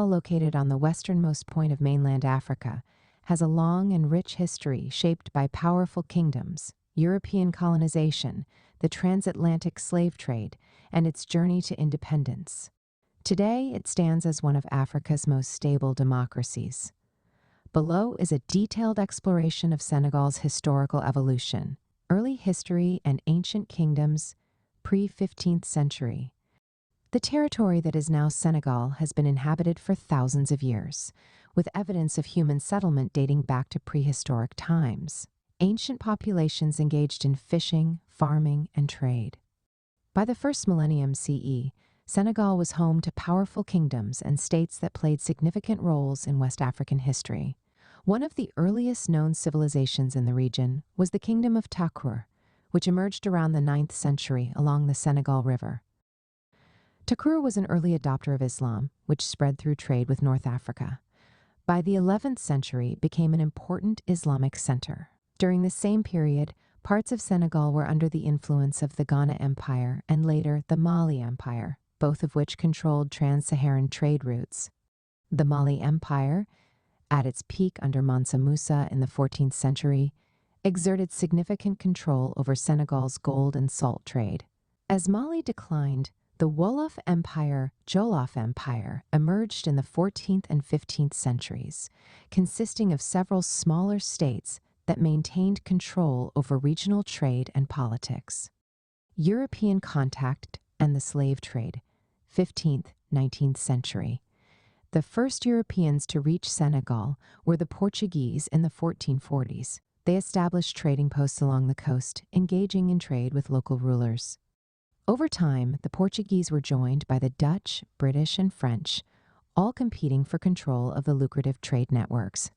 located on the westernmost point of mainland Africa, has a long and rich history shaped by powerful kingdoms, European colonization, the transatlantic slave trade, and its journey to independence. Today, it stands as one of Africa's most stable democracies. Below is a detailed exploration of Senegal's historical evolution, early history and ancient kingdoms, pre-15th century. The territory that is now Senegal has been inhabited for thousands of years, with evidence of human settlement dating back to prehistoric times. Ancient populations engaged in fishing, farming, and trade. By the first millennium CE, Senegal was home to powerful kingdoms and states that played significant roles in West African history. One of the earliest known civilizations in the region was the Kingdom of Takur, which emerged around the 9th century along the Senegal River. Takur was an early adopter of Islam, which spread through trade with North Africa. By the 11th century, it became an important Islamic center. During the same period, parts of Senegal were under the influence of the Ghana Empire and later the Mali Empire, both of which controlled trans-Saharan trade routes. The Mali Empire, at its peak under Mansa Musa in the 14th century, exerted significant control over Senegal's gold and salt trade. As Mali declined, the Wolof Empire, Jolof Empire emerged in the 14th and 15th centuries, consisting of several smaller states that maintained control over regional trade and politics. European contact and the slave trade, 15th, 19th century. The first Europeans to reach Senegal were the Portuguese in the 1440s. They established trading posts along the coast, engaging in trade with local rulers. Over time, the Portuguese were joined by the Dutch, British, and French, all competing for control of the lucrative trade networks.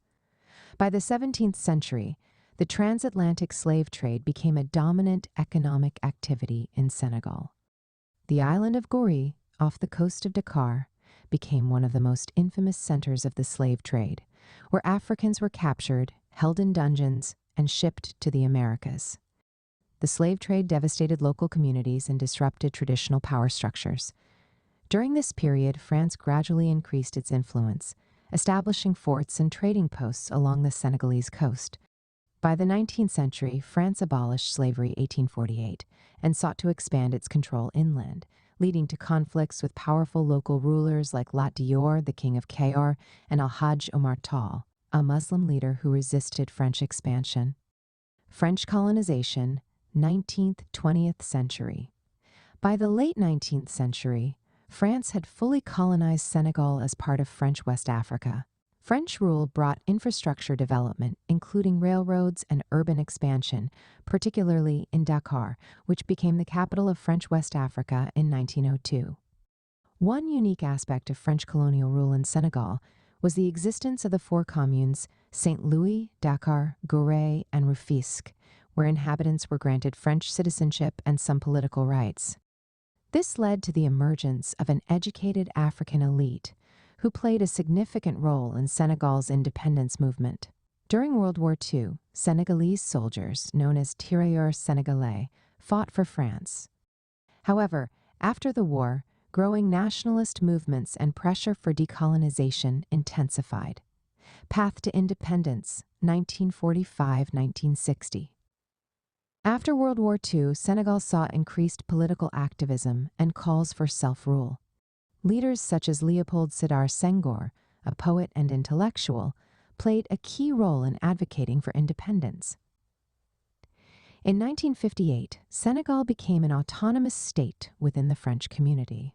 By the 17th century, the transatlantic slave trade became a dominant economic activity in Senegal. The island of Gorée, off the coast of Dakar, became one of the most infamous centers of the slave trade, where Africans were captured, held in dungeons, and shipped to the Americas. The slave trade devastated local communities and disrupted traditional power structures. During this period, France gradually increased its influence, establishing forts and trading posts along the Senegalese coast. By the 19th century, France abolished slavery 1848 and sought to expand its control inland, leading to conflicts with powerful local rulers like Lat Dior, the king of Cahors, and Al-Hajj Omar Tall, a Muslim leader who resisted French expansion. French colonization, 19th, 20th century. By the late 19th century, France had fully colonized Senegal as part of French West Africa. French rule brought infrastructure development, including railroads and urban expansion, particularly in Dakar, which became the capital of French West Africa in 1902. One unique aspect of French colonial rule in Senegal was the existence of the four communes Saint Louis, Dakar, Gorée, and Rufisque, where inhabitants were granted French citizenship and some political rights. This led to the emergence of an educated African elite who played a significant role in Senegal's independence movement. During World War II, Senegalese soldiers, known as tirailleurs sénégalais, fought for France. However, after the war, growing nationalist movements and pressure for decolonization intensified. Path to Independence, 1945-1960. After World War II, Senegal saw increased political activism and calls for self-rule. Leaders such as Léopold Sédar Senghor, a poet and intellectual, played a key role in advocating for independence. In 1958, Senegal became an autonomous state within the French community.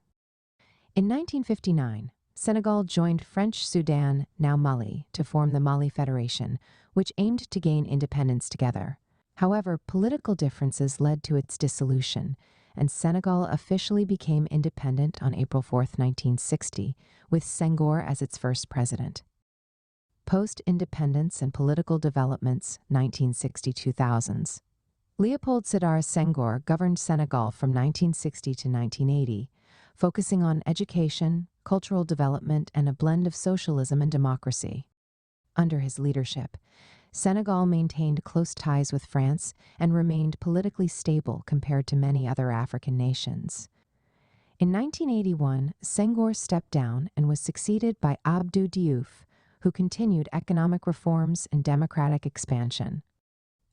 In 1959, Senegal joined French Sudan, now Mali, to form the Mali Federation, which aimed to gain independence together. However, political differences led to its dissolution, and Senegal officially became independent on April 4, 1960, with Senghor as its first president. Post-independence and political developments, 1960-2000s. Léopold Sédar Senghor governed Senegal from 1960 to 1980, focusing on education, cultural development, and a blend of socialism and democracy. Under his leadership, Senegal maintained close ties with France and remained politically stable compared to many other African nations. In 1981, Senghor stepped down and was succeeded by Abdou Diouf, who continued economic reforms and democratic expansion.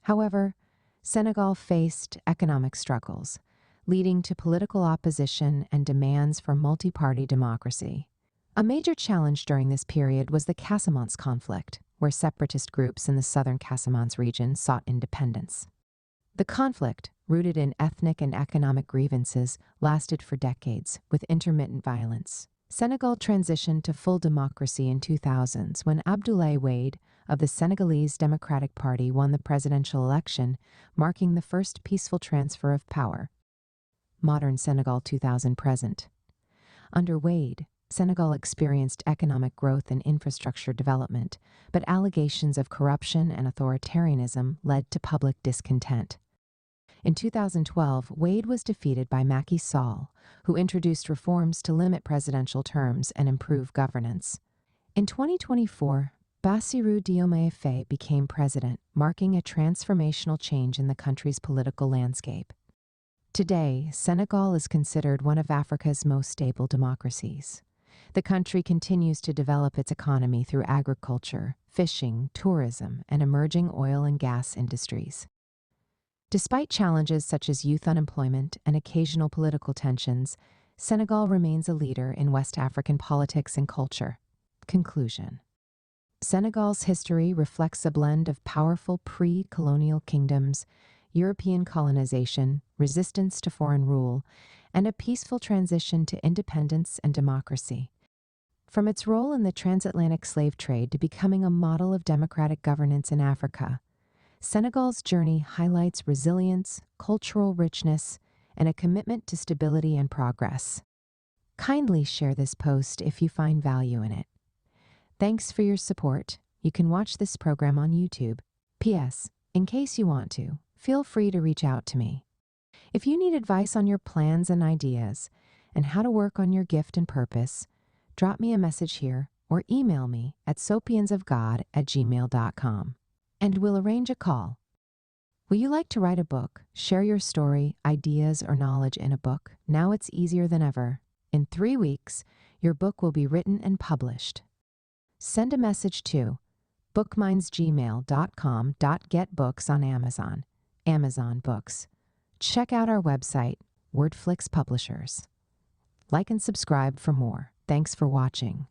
However, Senegal faced economic struggles, leading to political opposition and demands for multi-party democracy. A major challenge during this period was the Casamance conflict, where separatist groups in the southern Casamance region sought independence. The conflict, rooted in ethnic and economic grievances, lasted for decades, with intermittent violence. Senegal transitioned to full democracy in 2000s when Abdoulaye Wade of the Senegalese Democratic Party won the presidential election, marking the first peaceful transfer of power. Modern Senegal 2000 present. Under Wade, Senegal experienced economic growth and infrastructure development, but allegations of corruption and authoritarianism led to public discontent. In 2012, Wade was defeated by Macky Sall, who introduced reforms to limit presidential terms and improve governance. In 2024, Bassirou Diomaye Faye became president, marking a transformational change in the country's political landscape. Today, Senegal is considered one of Africa's most stable democracies. The country continues to develop its economy through agriculture, fishing, tourism, and emerging oil and gas industries. Despite challenges such as youth unemployment and occasional political tensions, Senegal remains a leader in West African politics and culture. Conclusion. Senegal's history reflects a blend of powerful pre-colonial kingdoms, European colonization, resistance to foreign rule, and a peaceful transition to independence and democracy. From its role in the transatlantic slave trade to becoming a model of democratic governance in Africa, Senegal's journey highlights resilience, cultural richness, and a commitment to stability and progress. Kindly share this post if you find value in it. Thanks for your support. You can watch this program on YouTube. P.S. In case you want to, feel free to reach out to me. If you need advice on your plans and ideas and how to work on your gift and purpose, drop me a message here or email me at sopiansofgod@gmail.com. and we'll arrange a call. Will you like to write a book, share your story, ideas, or knowledge in a book? Now it's easier than ever. In 3 weeks, your book will be written and published. Send a message to bookmindsgmail.com.getbooks on Amazon, Amazon Books. Check out our website, Wordflix Publishers. Like and subscribe for more. Thanks for watching.